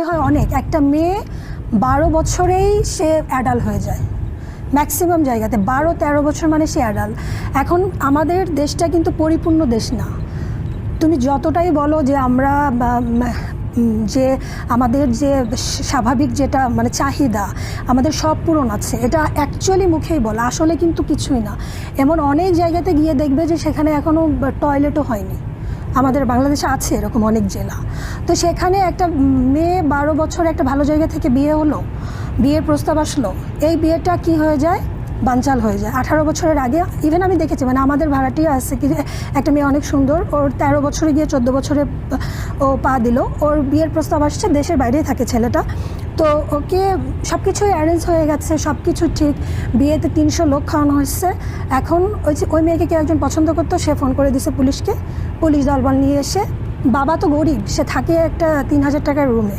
হয় অনেক, একটা মেয়ে 12 বছরেই সে অ্যাডাল্ট হয়ে যায় ম্যাক্সিমাম জায়গাতে। 12-13 বছর মানে সে অ্যাডাল্ট। এখন আমাদের দেশটা কিন্তু পরিপূর্ণ দেশ না। তুমি যতটাই বলো যে আমরা যে আমাদের যে স্বাভাবিক যেটা মানে চাহিদা আমাদের সব পূরণ আছে, এটা অ্যাকচুয়ালি মুখেই বলা, আসলে কিন্তু কিছুই না। এমন অনেক জায়গাতে গিয়ে দেখবে যে সেখানে এখনও টয়লেটও হয়নি। আমাদের বাংলাদেশে আছে এরকম অনেক জেলা। তো সেখানে একটা মেয়ে 12 বছর একটা ভালো জায়গা থেকে বিয়ে হলো, বিয়ের প্রস্তাব আসলো, এই বিয়েটা কি হয়ে যায়, বানচাল হয়ে যায়। 18 বছরের আগে ইভেন আমি দেখেছি, মানে আমাদের ভাড়াটিও আছে কি, একটা মেয়ে অনেক সুন্দর, ওর 13 বছরে গিয়ে 14 বছরে ও পা দিল, ওর বিয়ের প্রস্তাব আসছে, দেশের বাইরেই থাকে ছেলেটা। তো ওকে সব কিছুই অ্যারেঞ্জ হয়ে গেছে, সব কিছু ঠিক, বিয়েতে 300 লোক খাওয়ানো হচ্ছে। এখন ওই মেয়েকে কেউ একজন পছন্দ করতো, সে ফোন করে দিছে পুলিশকে, পুলিশ দলবল নিয়ে এসে, বাবা তো গরিব, সে থাকে একটা 3000 টাকার রুমে,